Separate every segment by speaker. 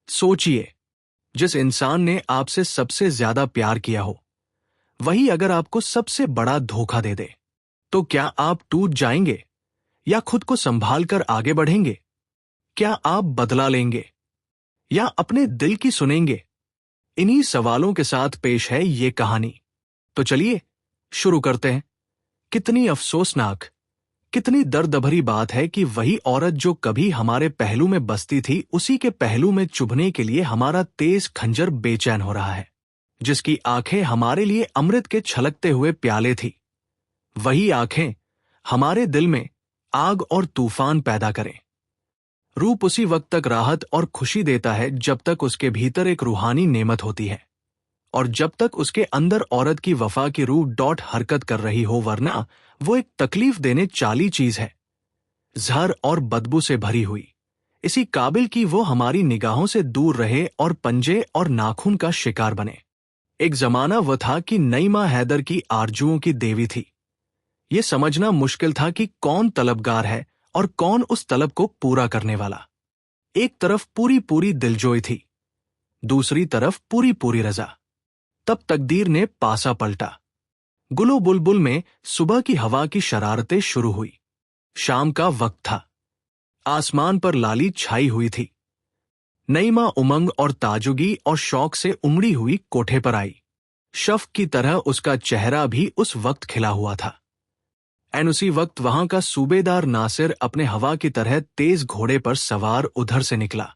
Speaker 1: सोचिए, जिस इंसान ने आपसे सबसे ज्यादा प्यार किया हो, वही अगर आपको सबसे बड़ा धोखा दे दे, तो क्या आप टूट जाएंगे या खुद को संभाल कर आगे बढ़ेंगे? क्या आप बदला लेंगे या अपने दिल की सुनेंगे? इन्हीं सवालों के साथ पेश है ये कहानी। तो चलिए शुरू करते हैं। कितनी अफसोसनाक, कितनी दर्द भरी बात है कि वही औरत जो कभी हमारे पहलू में बसती थी, उसी के पहलू में चुभने के लिए हमारा तेज खंजर बेचैन हो रहा है। जिसकी आंखें हमारे लिए अमृत के छलकते हुए प्याले थी, वही आंखें हमारे दिल में आग और तूफान पैदा करें। रूप उसी वक्त तक राहत और खुशी देता है जब तक उसके भीतर एक रूहानी नेमत होती है, और जब तक उसके अंदर औरत की वफा की रूह डॉट हरकत कर रही हो, वरना वो एक तकलीफ देने चाली चीज है, जहर और बदबू से भरी हुई, इसी काबिल की वो हमारी निगाहों से दूर रहे और पंजे और नाखून का शिकार बने। एक जमाना वो था कि नईमा हैदर की आरजुओं की देवी थी। ये समझना मुश्किल था कि कौन तलबगार है और कौन उस तलब को पूरा करने वाला। एक तरफ पूरी पूरी दिलजोई थी, दूसरी तरफ पूरी पूरी रजा। तब तकदीर ने पासा पलटा। गुलो बुलबुल में सुबह की हवा की शरारतें शुरू हुई। शाम का वक्त था, आसमान पर लाली छाई हुई थी। नईमा उमंग और ताजुगी और शौक से उमड़ी हुई कोठे पर आई। शफ की तरह उसका चेहरा भी उस वक्त खिला हुआ था। एन उसी वक्त वहां का सूबेदार नासिर अपने हवा की तरह तेज घोड़े पर सवार उधर से निकला।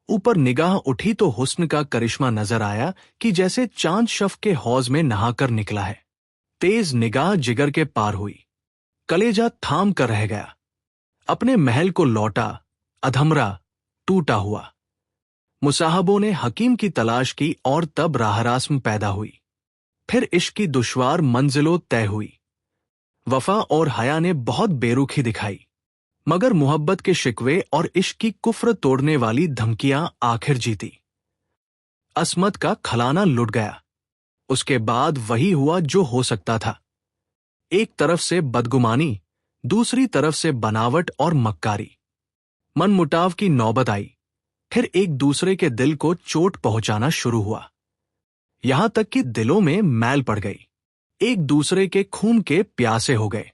Speaker 1: ऊपर निगाह उठी तो हुस्न का करिश्मा नजर आया कि जैसे चांद शफ के हौज में नहाकर निकला है। तेज निगाह जिगर के पार हुई, कलेजा थाम कर रह गया। अपने महल को लौटा, अधमरा, टूटा हुआ। मुसाहबों ने हकीम की तलाश की और तब राहरास्म पैदा हुई। फिर इश्क की दुश्वार मंजिलों तय हुई। वफा और हया ने बहुत बेरुखी दिखाई, मगर मोहब्बत के शिकवे और इश्क की कुफ्र तोड़ने वाली धमकियां आखिर जीती। असमत का खलाना लुट गया। उसके बाद वही हुआ जो हो सकता था। एक तरफ से बदगुमानी, दूसरी तरफ से बनावट और मक्कारी। मनमुटाव की नौबत आई। फिर एक दूसरे के दिल को चोट पहुंचाना शुरू हुआ, यहां तक कि दिलों में मैल पड़ गई। एक दूसरे के खून के प्यासे हो गए।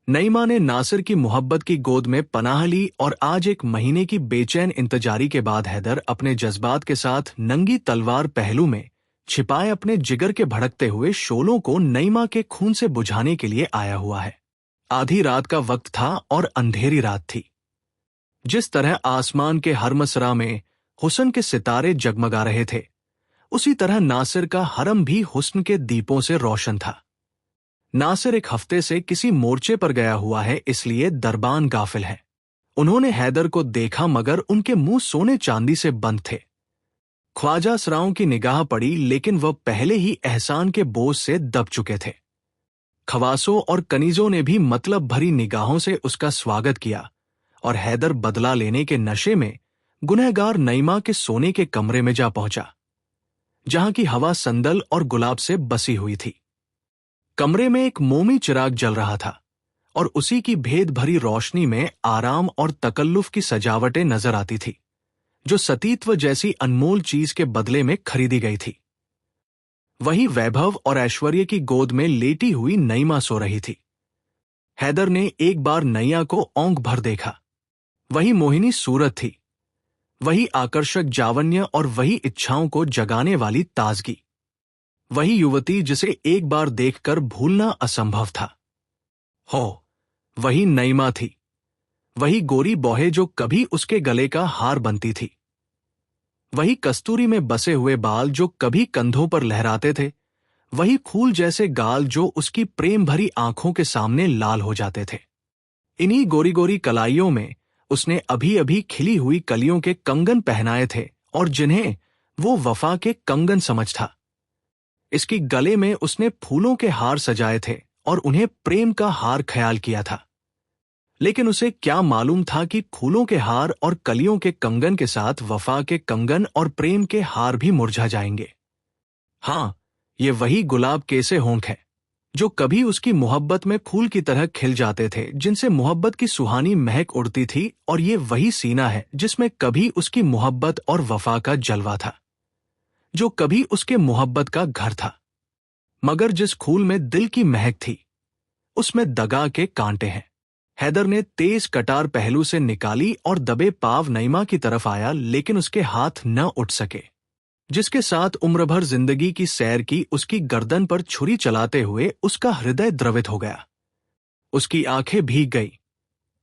Speaker 1: नईमा ने नासिर की मोहब्बत की गोद में पनाह ली और आज एक महीने की बेचैन इंतजारी के बाद हैदर अपने जज्बात के साथ नंगी तलवार पहलू में छिपाए अपने जिगर के भड़कते हुए शोलों को नईमा के खून से बुझाने के लिए आया हुआ है। आधी रात का वक्त था और अंधेरी रात थी। जिस तरह आसमान के हर मसरा में हुस्न के सितारे जगमगा रहे थे, उसी तरह नासिर का हरम भी हुस्न के दीपों से रोशन था। नासिर एक हफ्ते से किसी मोर्चे पर गया हुआ है, इसलिए दरबान गाफिल है। उन्होंने हैदर को देखा, मगर उनके मुंह सोने चांदी से बंद थे। ख्वाजा सराओं की निगाह पड़ी, लेकिन वह पहले ही एहसान के बोझ से दब चुके थे। खवासों और कनीजों ने भी मतलब भरी निगाहों से उसका स्वागत किया, और हैदर बदला लेने के नशे में गुनहगार नईमा के सोने के कमरे में जा पहुंचा, जहां की हवा संदल और गुलाब से बसी हुई थी। कमरे में एक मोमी चिराग जल रहा था, और उसी की भेद भरी रोशनी में आराम और तकल्लुफ की सजावटें नजर आती थी, जो सतीत्व जैसी अनमोल चीज के बदले में खरीदी गई थी। वही वैभव और ऐश्वर्य की गोद में लेटी हुई नईमा सो रही थी। हैदर ने एक बार नैया को औंक भर देखा। वही मोहिनी सूरत थी, वही आकर्षक जावन्य और वही इच्छाओं को जगाने वाली ताजगी। वही युवती जिसे एक बार देखकर भूलना असंभव था। हो, वही नईमा थी, वही गोरी बौहे जो कभी उसके गले का हार बनती थी, वही कस्तूरी में बसे हुए बाल जो कभी कंधों पर लहराते थे, वही फूल जैसे गाल जो उसकी प्रेम भरी आंखों के सामने लाल हो जाते थे। इन्हीं गोरी गोरी कलाइयों में उसने अभी अभी खिली हुई कलियों के कंगन पहनाए थे, और जिन्हें वो वफा के कंगन समझ था। इसकी गले में उसने फूलों के हार सजाए थे और उन्हें प्रेम का हार ख्याल किया था। लेकिन उसे क्या मालूम था कि फूलों के हार और कलियों के कंगन के साथ वफा के कंगन और प्रेम के हार भी मुरझा जाएंगे। हाँ, ये वही गुलाब कैसे होंठ है, जो कभी उसकी मोहब्बत में फूल की तरह खिल जाते थे, जिनसे मोहब्बत की सुहानी महक उड़ती थी। और ये वही सीना है जिसमें कभी उसकी मोहब्बत और वफा का जलवा था, जो कभी उसके मोहब्बत का घर था। मगर जिस फूल में दिल की महक थी, उसमें दगा के कांटे हैं। हैदर ने तेज कटार पहलू से निकाली और दबे पाव नईमा की तरफ आया, लेकिन उसके हाथ न उठ सके। जिसके साथ उम्र भर जिंदगी की सैर की, उसकी गर्दन पर छुरी चलाते हुए उसका हृदय द्रवित हो गया। उसकी आंखें भीग गई।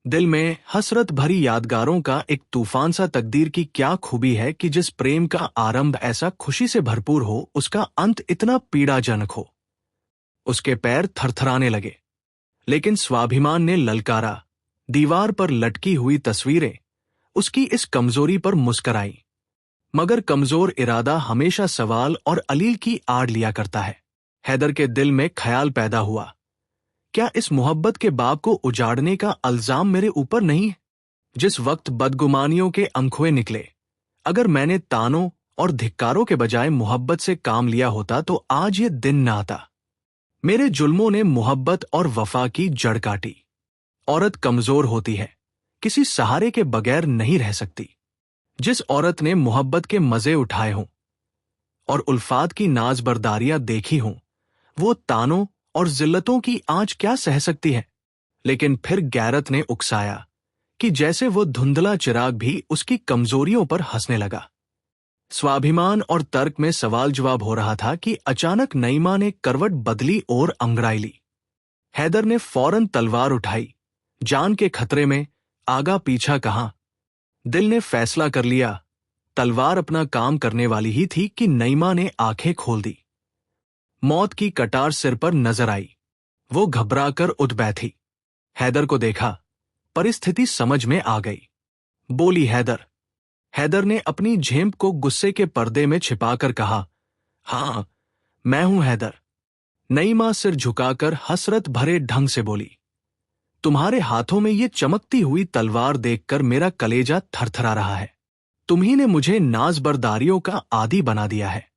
Speaker 1: दिल में हसरत भरी यादगारों का एक तूफान सा। तकदीर की क्या खूबी है कि जिस प्रेम का आरंभ ऐसा खुशी से भरपूर हो, उसका अंत इतना पीड़ाजनक हो। उसके पैर थरथराने लगे, लेकिन स्वाभिमान ने ललकारा। दीवार पर लटकी हुई तस्वीरें उसकी इस कमजोरी पर मुस्कराई। मगर कमजोर इरादा हमेशा सवाल और अलील की आड़ लिया करता है। हैदर के दिल में ख्याल पैदा हुआ, क्या इस मोहब्बत के बाग को उजाड़ने का अल्जाम मेरे ऊपर नहीं है? जिस वक्त बदगुमानियों के अंकुए निकले, अगर मैंने तानों और धिक्कारों के बजाय मोहब्बत से काम लिया होता तो आज ये दिन न आता। मेरे जुल्मों ने मोहब्बत और वफा की जड़ काटी। औरत कमजोर होती है, किसी सहारे के बगैर नहीं रह सकती। जिस औरत ने मोहब्बत के मजे उठाए हों और उल्फात की नाजबरदारियां देखी हों, वो तानों और जिल्लतों की आंच क्या सह सकती है? लेकिन फिर गैरत ने उकसाया कि जैसे वो धुंधला चिराग भी उसकी कमजोरियों पर हंसने लगा। स्वाभिमान और तर्क में सवाल जवाब हो रहा था कि अचानक नईमा ने करवट बदली और अंगड़ाई ली। हैदर ने फौरन तलवार उठाई। जान के खतरे में आगा पीछा कहां, दिल ने फैसला कर लिया। तलवार अपना काम करने वाली ही थी कि नईमा ने आंखें खोल दी। मौत की कटार सिर पर नजर आई। वो घबराकर उठ बैठी। हैदर को देखा, परिस्थिति समझ में आ गई। बोली हैदर। हैदर ने अपनी झेंप को गुस्से के पर्दे में छिपाकर कहा, हाँ, मैं हूं हैदर। नईमा सिर झुकाकर हसरत भरे ढंग से बोली, तुम्हारे हाथों में ये चमकती हुई तलवार देखकर मेरा कलेजा थरथरा रहा है। तुम्ही ने मुझे नाजबरदारियों का आदी बना दिया है।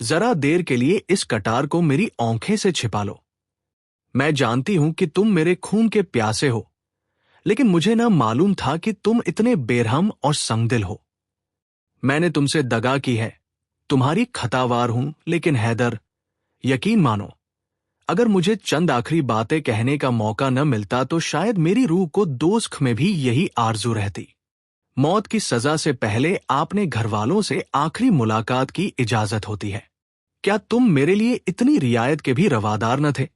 Speaker 1: जरा देर के लिए इस कटार को मेरी आंखें से छिपा लो। मैं जानती हूं कि तुम मेरे खून के प्यासे हो, लेकिन मुझे ना मालूम था कि तुम इतने बेरहम और संगदिल हो। मैंने तुमसे दगा की है, तुम्हारी खतावार हूं, लेकिन हैदर, यकीन मानो, अगर मुझे चंद आखिरी बातें कहने का मौका न मिलता तो शायद मेरी रूह को दोज़ख में भी यही आरजू रहती। मौत की सजा से पहले आपने घरवालों से आखिरी मुलाकात की इजाजत होती है। क्या तुम मेरे लिए इतनी रियायत के भी रवादार न थे?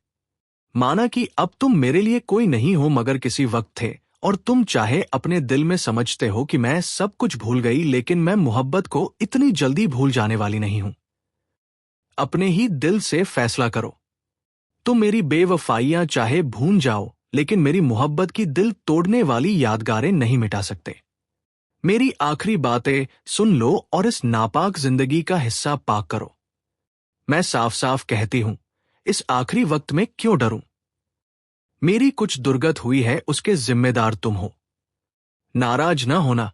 Speaker 1: माना कि अब तुम मेरे लिए कोई नहीं हो मगर किसी वक्त थे, और तुम चाहे अपने दिल में समझते हो कि मैं सब कुछ भूल गई, लेकिन मैं मोहब्बत को इतनी जल्दी भूल जाने वाली नहीं हूं। अपने ही दिल से फैसला करो। तुम मेरी बेवफाइयां चाहे भूल जाओ, लेकिन मेरी मोहब्बत की दिल तोड़ने वाली यादगारें नहीं मिटा सकते। मेरी आखिरी बातें सुन लो और इस नापाक जिंदगी का हिस्सा पाक करो। मैं साफ साफ कहती हूं, इस आखिरी वक्त में क्यों डरूं? मेरी कुछ दुर्गत हुई है, उसके जिम्मेदार तुम हो। नाराज न होना।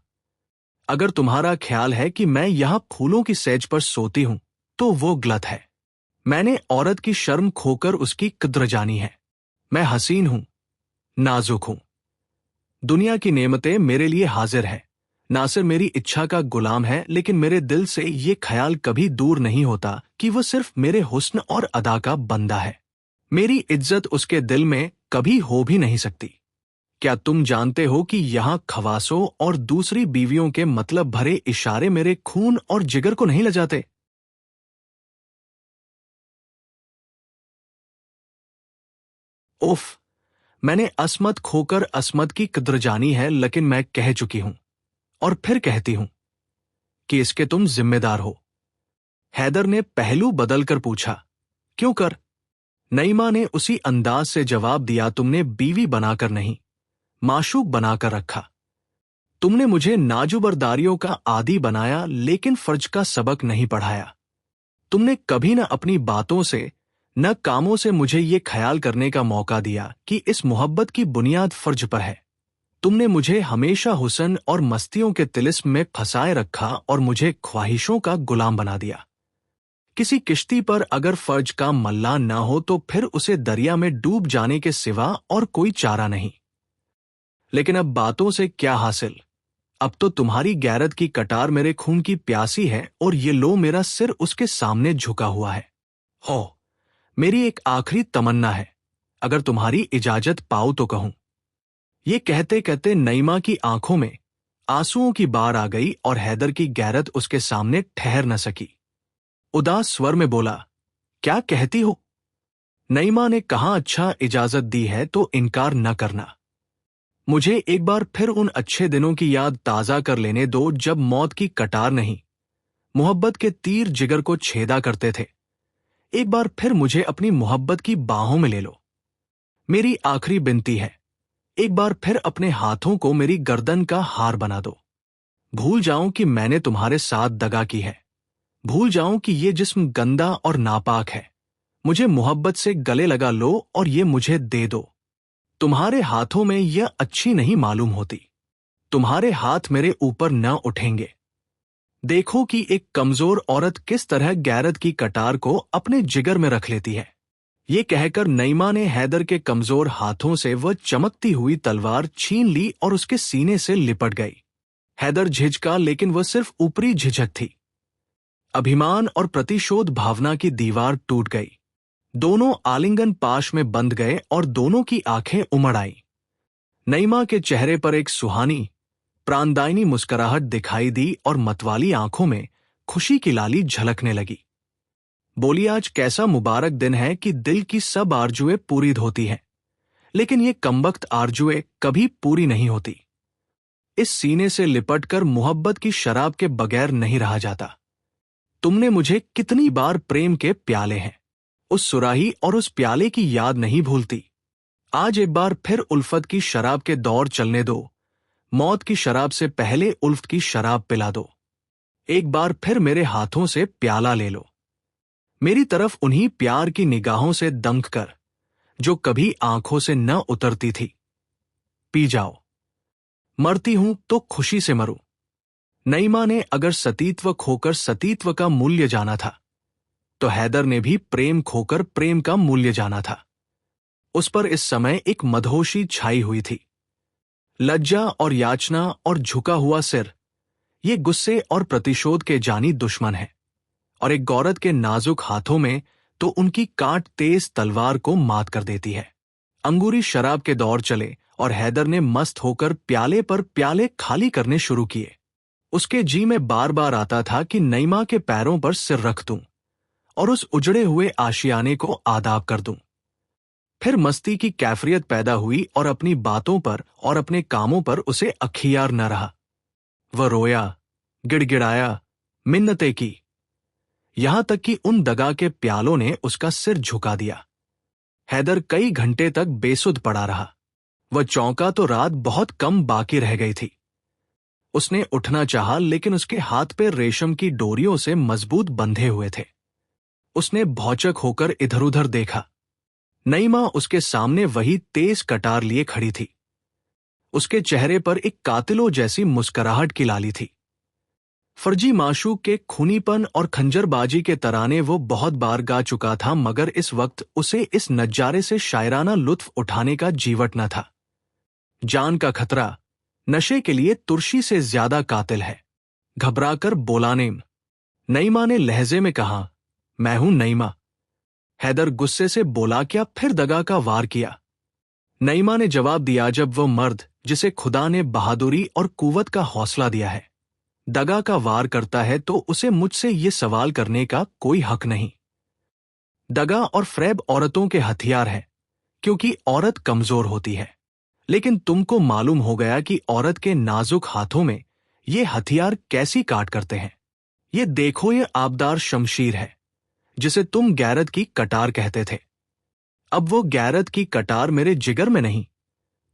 Speaker 1: अगर तुम्हारा ख्याल है कि मैं यहां फूलों की सेज पर सोती हूं, तो वो गलत है। मैंने औरत की शर्म खोकर उसकी कद्र जानी है। मैं हसीन हूं, नाजुक हूं। दुनिया की नेमतें मेरे लिए हाजिर है। नासिर मेरी इच्छा का गुलाम है, लेकिन मेरे दिल से ये ख्याल कभी दूर नहीं होता कि वो सिर्फ मेरे हुस्न और अदा का बंदा है। मेरी इज्जत उसके दिल में कभी हो भी नहीं सकती। क्या तुम जानते हो कि यहां खवासों और दूसरी बीवियों के मतलब भरे इशारे मेरे खून और जिगर को नहीं लजाते? उफ, मैंने असमत खोकर असमत की कद्र जानी है, लेकिन मैं कह चुकी हूं और फिर कहती हूं कि इसके तुम जिम्मेदार हो। हैदर ने पहलू बदलकर पूछा, क्यों कर? नईमा ने उसी अंदाज से जवाब दिया, तुमने बीवी बनाकर नहीं, माशूक बनाकर रखा। तुमने मुझे नाजुबरदारियों का आदी बनाया, लेकिन फर्ज का सबक नहीं पढ़ाया। तुमने कभी न अपनी बातों से न कामों से मुझे ये ख्याल करने का मौका दिया कि इस मोहब्बत की बुनियाद फर्ज पर है। तुमने मुझे हमेशा हुस्न और मस्तियों के तिलिस्म में फंसाए रखा और मुझे ख्वाहिशों का गुलाम बना दिया। किसी किश्ती पर अगर फर्ज का मल्ला न हो तो फिर उसे दरिया में डूब जाने के सिवा और कोई चारा नहीं। लेकिन अब बातों से क्या हासिल। अब तो तुम्हारी गैरत की कटार मेरे खून की प्यासी है और ये लो मेरा सिर उसके सामने झुका हुआ है। हो, मेरी एक आखिरी तमन्ना है, अगर तुम्हारी इजाजत पाऊं तो कहूं। ये कहते कहते नईमा की आंखों में आंसुओं की बाढ़ आ गई और हैदर की गैरत उसके सामने ठहर न सकी। उदास स्वर में बोला, क्या कहती हो? नईमा ने कहा, अच्छा, इजाजत दी है तो इनकार न करना। मुझे एक बार फिर उन अच्छे दिनों की याद ताजा कर लेने दो जब मौत की कटार नहीं, मोहब्बत के तीर जिगर को छेदा करते थे। एक बार फिर मुझे अपनी मोहब्बत की बाहों में ले लो। मेरी आखिरी विनती है, एक बार फिर अपने हाथों को मेरी गर्दन का हार बना दो। भूल जाऊं कि मैंने तुम्हारे साथ दगा की है, भूल जाऊं कि ये जिस्म गंदा और नापाक है। मुझे मोहब्बत से गले लगा लो और ये मुझे दे दो। तुम्हारे हाथों में यह अच्छी नहीं मालूम होती, तुम्हारे हाथ मेरे ऊपर न उठेंगे। देखो कि एक कमजोर औरत किस तरह गैरत की कटार को अपने जिगर में रख लेती है। ये कहकर नईमा ने हैदर के कमजोर हाथों से वह चमकती हुई तलवार छीन ली और उसके सीने से लिपट गई। हैदर झिझका, लेकिन वह सिर्फ ऊपरी झिझक थी। अभिमान और प्रतिशोध भावना की दीवार टूट गई। दोनों आलिंगन पाश में बंध गए और दोनों की आंखें उमड़ आईं। नईमा के चेहरे पर एक सुहानी, प्राणदायिनी मुस्कुराहट दिखाई दी और मतवाली आंखों में खुशी की लाली झलकने लगी। बोली, आज कैसा मुबारक दिन है कि दिल की सब आरजुएं पूरी होती हैं, लेकिन ये कमबख्त आरजुएं कभी पूरी नहीं होती। इस सीने से लिपटकर मोहब्बत की शराब के बगैर नहीं रहा जाता। तुमने मुझे कितनी बार प्रेम के प्याले हैं, उस सुराही और उस प्याले की याद नहीं भूलती। आज एक बार फिर उल्फत की शराब के दौर चलने दो, मौत की शराब से पहले उल्फत की शराब पिला दो। एक बार फिर मेरे हाथों से प्याला ले लो, मेरी तरफ उन्हीं प्यार की निगाहों से दंख कर जो कभी आंखों से न उतरती थी। पी जाओ, मरती हूं तो खुशी से मरूं। नईमा ने अगर सतीत्व खोकर सतीत्व का मूल्य जाना था, तो हैदर ने भी प्रेम खोकर प्रेम का मूल्य जाना था। उस पर इस समय एक मदहोशी छाई हुई थी। लज्जा और याचना और झुका हुआ सिर, ये गुस्से और प्रतिशोध के जानी दुश्मन है, और एक औरत के नाजुक हाथों में तो उनकी काट तेज तलवार को मात कर देती है। अंगूरी शराब के दौर चले और हैदर ने मस्त होकर प्याले पर प्याले खाली करने शुरू किए। उसके जी में बार बार आता था कि नईमा के पैरों पर सिर रख दूं और उस उजड़े हुए आशियाने को आदाब कर दूं। फिर मस्ती की कैफियत पैदा हुई और अपनी बातों पर और अपने कामों पर उसे अखियार न रहा। वह रोया, गिड़गिड़ाया, मिन्नतें की, यहां तक कि उन दगा के प्यालों ने उसका सिर झुका दिया। हैदर कई घंटे तक बेसुध पड़ा रहा। वह चौंका तो रात बहुत कम बाकी रह गई थी। उसने उठना चाहा, लेकिन उसके हाथ पे रेशम की डोरियों से मजबूत बंधे हुए थे। उसने भौचक होकर इधर उधर देखा। नईमा उसके सामने वही तेज कटार लिए खड़ी थी। उसके चेहरे पर एक कातिलों जैसी मुस्कुराहट की लाली थी। फर्जी माशूक के खूनीपन और खंजरबाजी के तराने वो बहुत बार गा चुका था, मगर इस वक्त उसे इस नजारे से शायराना लुत्फ उठाने का जीवट न था। जान का खतरा नशे के लिए तुर्शी से ज्यादा कातिल है। घबराकर बोला, नेम। नईमा ने लहजे में कहा, मैं हूं नईमा। हैदर गुस्से से बोला, क्या फिर दगा का वार किया? नईमा ने जवाब दिया, जब वो मर्द जिसे खुदा ने बहादुरी और कुव्वत का हौसला दिया है दगा का वार करता है, तो उसे मुझसे ये सवाल करने का कोई हक नहीं। दगा और फ्रेब औरतों के हथियार है, क्योंकि औरत कमजोर होती है। लेकिन तुमको मालूम हो गया कि औरत के नाजुक हाथों में ये हथियार कैसी काट करते हैं। ये देखो, ये आबदार शमशीर है जिसे तुम गैरत की कटार कहते थे। अब वो गैरत की कटार मेरे जिगर में नहीं,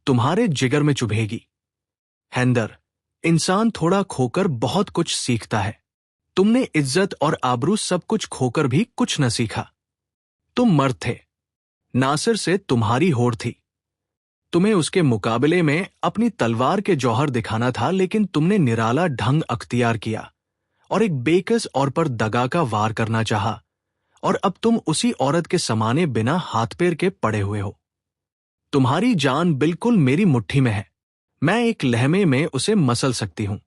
Speaker 1: तुम्हारे जिगर में चुभेगी। हैदर, इंसान थोड़ा खोकर बहुत कुछ सीखता है। तुमने इज्जत और आबरू सब कुछ खोकर भी कुछ न सीखा। तुम मर्द थे, नासिर से तुम्हारी होड़ थी। तुम्हें उसके मुकाबले में अपनी तलवार के जौहर दिखाना था, लेकिन तुमने निराला ढंग अख्तियार किया और एक बेकस और पर दगा का वार करना चाहा, और अब तुम उसी औरत के समाने बिना हाथ पैर के पड़े हुए हो। तुम्हारी जान बिल्कुल मेरी मुट्ठी में है। मैं एक लहमे में उसे मसल सकती हूं।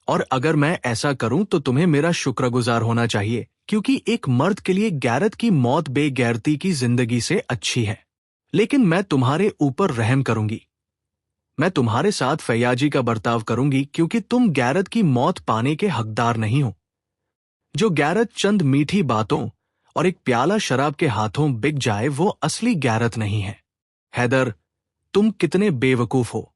Speaker 1: और अगर मैं ऐसा करूं तो तुम्हें मेरा शुक्रगुजार होना चाहिए, क्योंकि एक मर्द के लिए गैरत की मौत बेगैरती की जिंदगी से अच्छी है। लेकिन मैं तुम्हारे ऊपर रहम करूंगी। मैं तुम्हारे साथ फैयाजी का बर्ताव करूंगी, क्योंकि तुम गैरत की मौत पाने के हकदार नहीं हो। जो गैरत चंद मीठी बातों और एक प्याला शराब के हाथों बिक जाए, वो असली गैरत नहीं है। हैदर, तुम कितने बेवकूफ हो।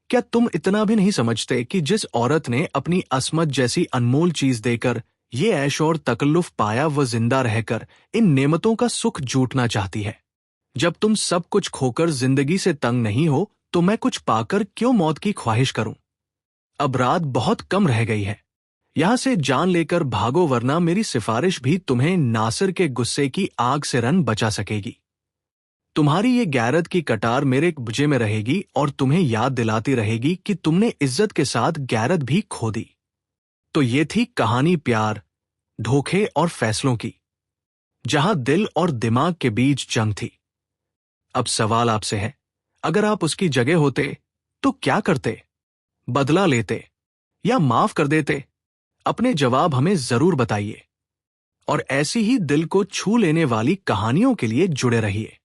Speaker 1: क्या तुम इतना भी नहीं समझते कि जिस औरत ने अपनी अस्मत जैसी अनमोल चीज देकर ये ऐश और तकल्लुफ पाया, वह जिंदा रहकर इन नेमतों का सुख जूटना चाहती है। जब तुम सब कुछ खोकर जिंदगी से तंग नहीं हो, तो मैं कुछ पाकर क्यों मौत की ख्वाहिश करूं। अब रात बहुत कम रह गई है। यहां से जान लेकर भागो, वरना मेरी सिफारिश भी तुम्हें नासिर के गुस्से की आग से रन बचा सकेगी। तुम्हारी ये गैरत की कटार मेरे बुझे में रहेगी और तुम्हें याद दिलाती रहेगी कि तुमने इज्जत के साथ गैरत भी खो दी। तो ये थी कहानी प्यार, धोखे और फैसलों की, जहां दिल और दिमाग के बीच जंग थी। अब सवाल आपसे है, अगर आप उसकी जगह होते तो क्या करते? बदला लेते या माफ कर देते? अपने जवाब हमें जरूर बताइए। और ऐसी ही दिल को छू लेने वाली कहानियों के लिए जुड़े रहिए।